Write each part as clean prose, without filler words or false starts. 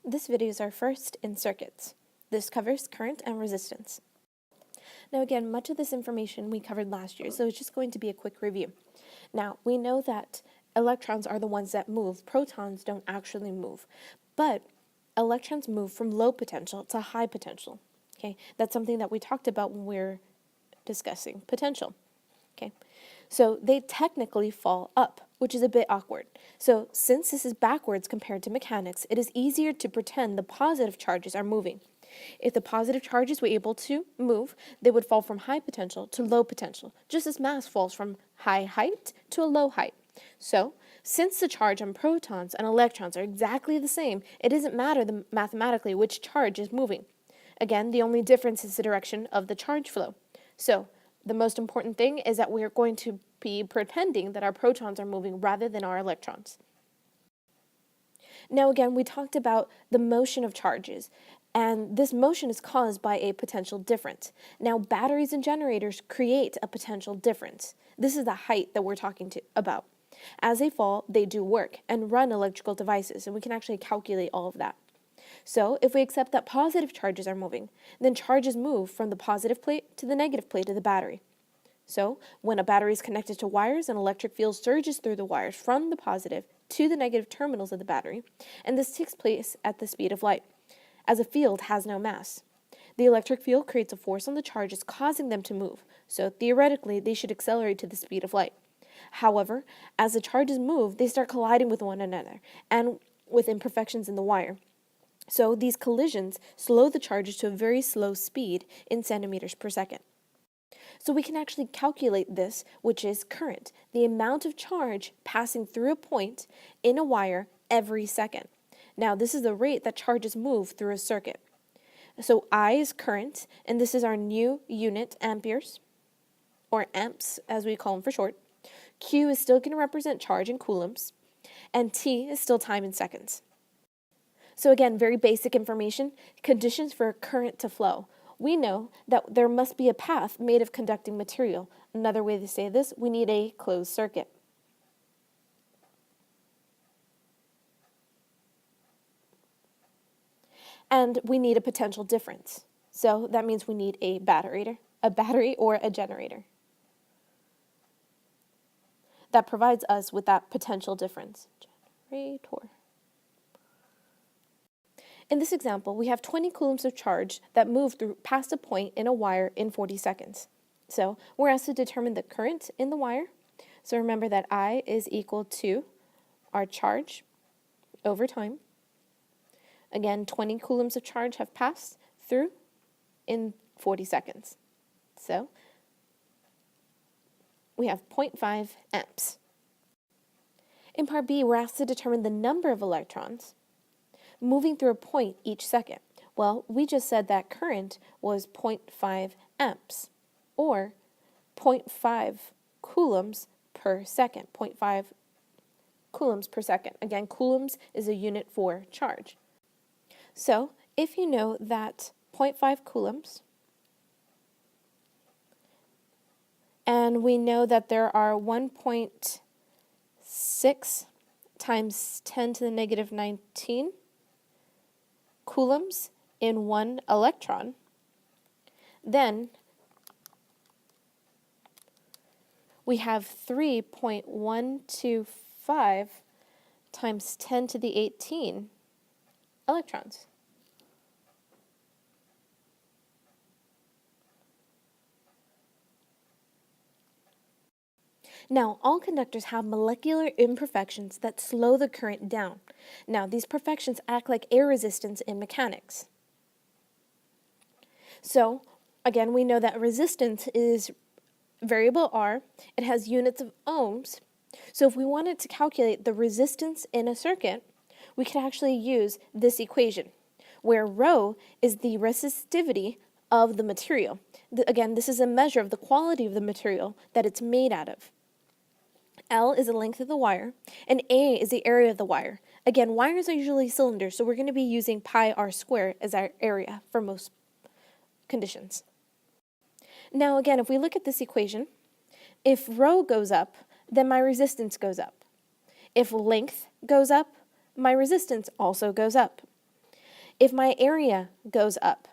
This video is our first in circuits. This covers current and resistance. Now again, much of this information we covered last year, so it's just going to be a quick review. Now, we know that electrons are the ones that move. Protons don't actually move. But electrons move from low potential to high potential. Okay, that's something that we talked about when we were discussing potential. Okay, so they technically fall up, which is a bit awkward. So since this is backwards compared to mechanics, it is easier to pretend the positive charges are moving. If the positive charges were able to move, they would fall from high potential to low potential, just as mass falls from high height to a low height. So, since the charge on protons and electrons are exactly the same, it doesn't matter mathematically which charge is moving. Again, the only difference is the direction of the charge flow. So, the most important thing is that we're going to be pretending that our protons are moving rather than our electrons. Now again, we talked about the motion of charges, and this motion is caused by a potential difference. Now batteries and generators create a potential difference. This is the height that we're talking about. As they fall, they do work and run electrical devices, and we can actually calculate all of that. So if we accept that positive charges are moving, then charges move from the positive plate to the negative plate of the battery. So when a battery is connected to wires, an electric field surges through the wires from the positive to the negative terminals of the battery, and this takes place at the speed of light, as a field has no mass. The electric field creates a force on the charges, causing them to move, so theoretically they should accelerate to the speed of light. However, as the charges move, they start colliding with one another, and with imperfections in the wire. So these collisions slow the charges to a very slow speed in centimeters per second. So we can actually calculate this, which is current, the amount of charge passing through a point in a wire every second. Now this is the rate that charges move through a circuit. So I is current, and this is our new unit, amperes, or amps as we call them for short. Q is still going to represent charge in coulombs, and T is still time in seconds. So again, very basic information, conditions for a current to flow. We know that there must be a path made of conducting material. Another way to say this, we need a closed circuit. And we need a potential difference. So that means we need a battery or a generator that provides us with that potential difference. Generator. In this example, we have 20 coulombs of charge that move past a point in a wire in 40 seconds. So we're asked to determine the current in the wire. So remember that I is equal to our charge over time. Again, 20 coulombs of charge have passed through in 40 seconds. So we have 0.5 amps. In part B, we're asked to determine the number of electrons moving through a point each second. Well, we just said that current was 0.5 amps, or 0.5 coulombs per second, 0.5 coulombs per second. Again, coulombs is a unit for charge. So, if you know that 0.5 coulombs, and we know that there are 1.6 times 10 to the negative 19 coulombs in one electron, then we have 3.125 times 10 to the 18 electrons. Now, all conductors have molecular imperfections that slow the current down. Now, these imperfections act like air resistance in mechanics. So, again, we know that resistance is variable R. It has units of ohms. So if we wanted to calculate the resistance in a circuit, we could actually use this equation, where rho is the resistivity of the material. Again, this is a measure of the quality of the material that it's made out of. L is the length of the wire, and A is the area of the wire. Again, wires are usually cylinders, so we're going to be using pi r squared as our area for most conditions. Now again, if we look at this equation, if rho goes up, then my resistance goes up. If length goes up, my resistance also goes up. If my area goes up,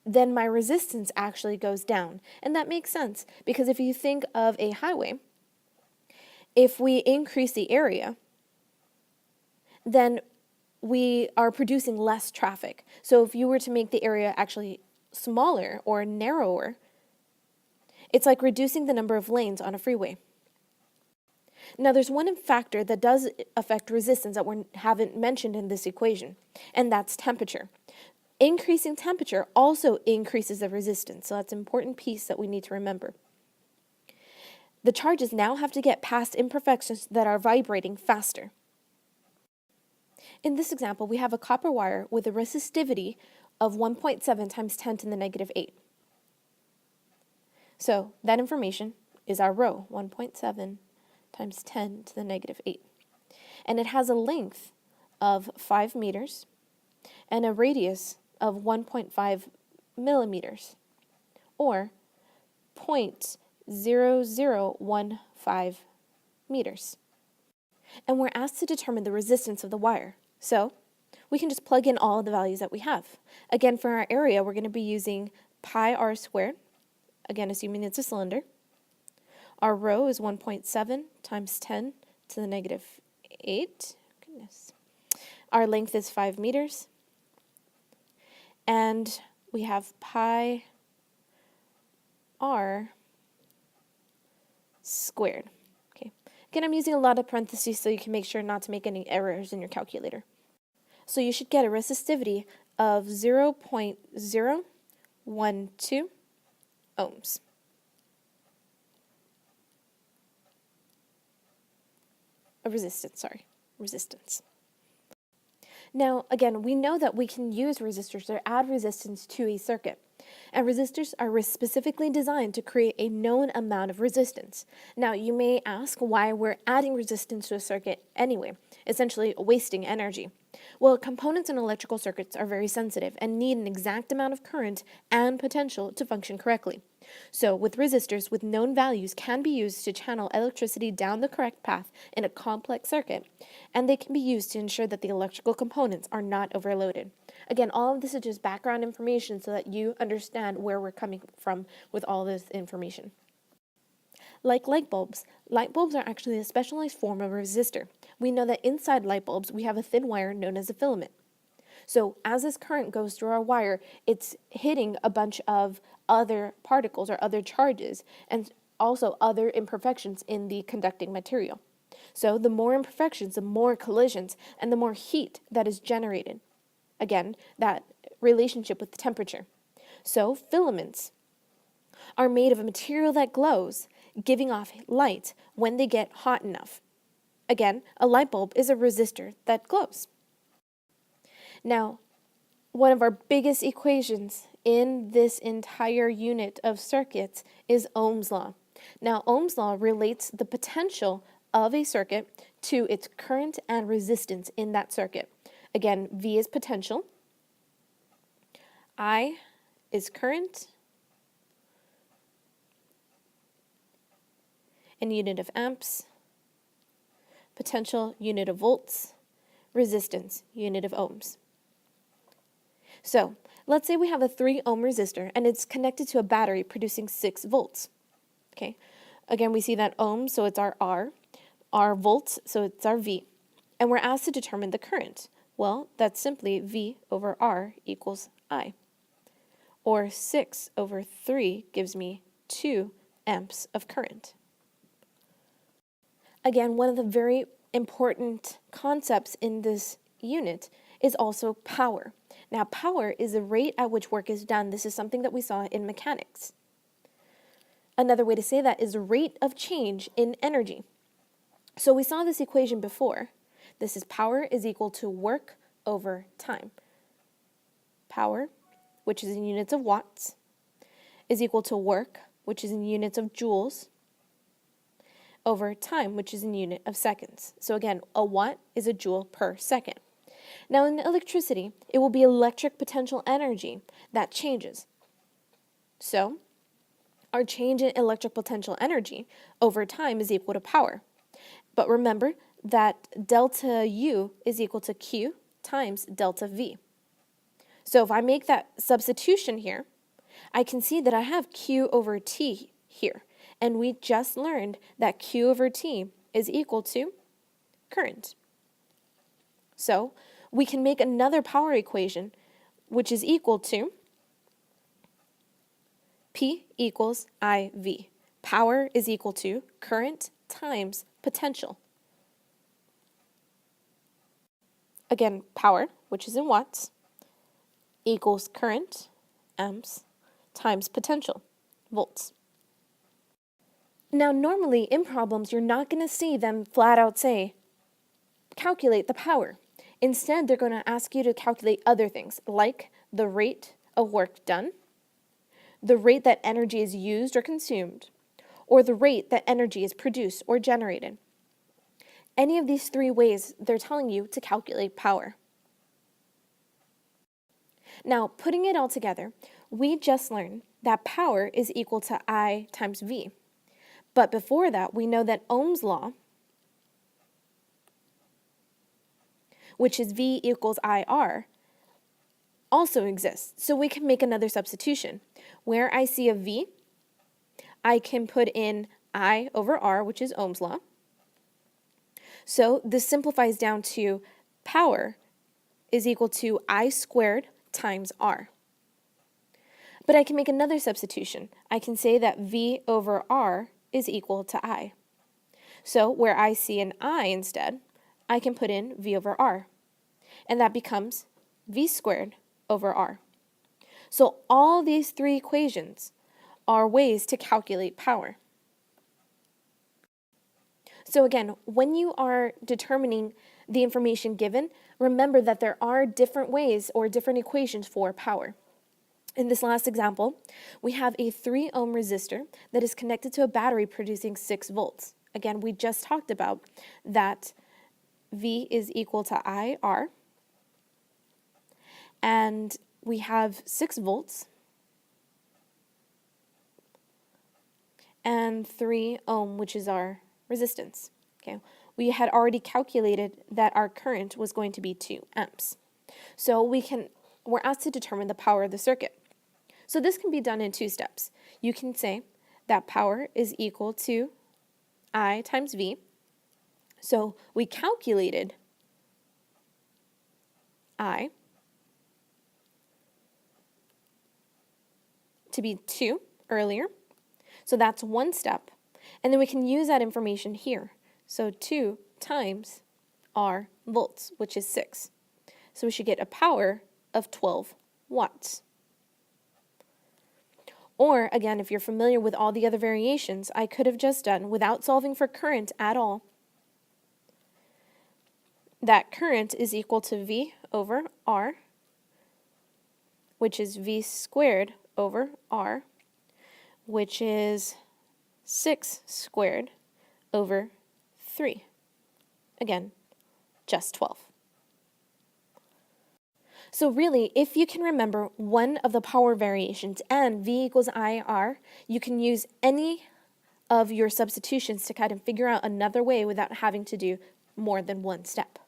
then my resistance actually goes down. And that makes sense because if you think of a highway, if we increase the area, then we are producing less traffic. So if you were to make the area actually smaller or narrower, it's like reducing the number of lanes on a freeway. Now, there's one factor that does affect resistance that we haven't mentioned in this equation, and that's temperature. Increasing temperature also increases the resistance, so that's an important piece that we need to remember. The charges now have to get past imperfections that are vibrating faster. In this example, we have a copper wire with a resistivity of 1.7 times 10 to the negative 8. So that information is our rho, 1.7 times 10 to the negative 8. And it has a length of 5 meters and a radius of 1.5 millimeters, or 0.0015 meters. And we're asked to determine the resistance of the wire. So we can just plug in all of the values that we have. Again, for our area, we're going to be using pi r squared, again, assuming it's a cylinder. Our rho is 1.7 times 10 to the negative 8. Goodness. Our length is 5 meters. And we have pi r squared. Okay. Again, I'm using a lot of parentheses so you can make sure not to make any errors in your calculator. So you should get a resistivity of 0.012 ohms. Resistance. Now, again, we know that we can use resistors or add resistance to a circuit. And resistors are specifically designed to create a known amount of resistance. Now, you may ask why we're adding resistance to a circuit anyway, essentially wasting energy. Well, components in electrical circuits are very sensitive and need an exact amount of current and potential to function correctly. So, with resistors with known values can be used to channel electricity down the correct path in a complex circuit, and they can be used to ensure that the electrical components are not overloaded. Again, all of this is just background information so that you understand where we're coming from with all this information. Like light bulbs are actually a specialized form of a resistor. We know that inside light bulbs, we have a thin wire known as a filament. So as this current goes through our wire, it's hitting a bunch of other particles or other charges and also other imperfections in the conducting material. So the more imperfections, the more collisions, and the more heat that is generated. Again, that relationship with the temperature. So filaments are made of a material that glows, giving off light when they get hot enough. Again, a light bulb is a resistor that glows. Now, one of our biggest equations in this entire unit of circuits is Ohm's law. Now, Ohm's law relates the potential of a circuit to its current and resistance in that circuit. Again, V is potential, I is current, in unit of amps, potential, unit of volts, resistance, unit of ohms. So, let's say we have a 3 ohm resistor and it's connected to a battery producing 6 volts. Okay, again, we see that ohm, so it's our R, our volts, so it's our V, and we're asked to determine the current. Well, that's simply V over R equals I, or 6 over 3 gives me 2 amps of current. Again, one of the very important concepts in this unit is also power. Now, power is the rate at which work is done. This is something that we saw in mechanics. Another way to say that is rate of change in energy. So we saw this equation before. This is power is equal to work over time. Power, which is in units of watts, is equal to work, which is in units of joules, over time, which is in unit of seconds. So again, a watt is a joule per second. Now in electricity, it will be electric potential energy that changes. So our change in electric potential energy over time is equal to power. But remember that delta U is equal to Q times delta V. So if I make that substitution here, I can see that I have Q over T here. And we just learned that Q over T is equal to current. So we can make another power equation, which is equal to P equals IV. Power is equal to current times potential. Again, power, which is in watts, equals current, amps, times potential, volts. Now, normally in problems, you're not going to see them flat out say, calculate the power. Instead, they're going to ask you to calculate other things, like the rate of work done, the rate that energy is used or consumed, or the rate that energy is produced or generated. Any of these three ways, they're telling you to calculate power. Now, putting it all together, we just learned that power is equal to I times V. But before that, we know that Ohm's law, which is V equals IR, also exists. So we can make another substitution. Where I see a V, I can put in I over R, which is Ohm's law. So this simplifies down to power is equal to I squared times R. But I can make another substitution. I can say that V over R is equal to I. So where I see an I instead, I can put in V over R. And that becomes V squared over R. So all these three equations are ways to calculate power. So again, when you are determining the information given, remember that there are different ways or different equations for power. In this last example, we have a 3 ohm resistor that is connected to a battery producing 6 volts. Again, we just talked about that V is equal to IR, and we have 6 volts and 3 ohm, which is our resistance. Okay, we had already calculated that our current was going to be 2 amps. So we're asked to determine the power of the circuit. So this can be done in 2 steps. You can say that power is equal to I times V. So we calculated I to be 2 earlier. So that's one step. And then we can use that information here. So 2 times R volts, which is 6. So we should get a power of 12 watts. Or, again, if you're familiar with all the other variations, I could have just done, without solving for current at all, that current is equal to V over R, which is V squared over R, which is 6 squared over 3. Again, just 12. So really, if you can remember one of the power variations and V equals IR, you can use any of your substitutions to kind of figure out another way without having to do more than one step.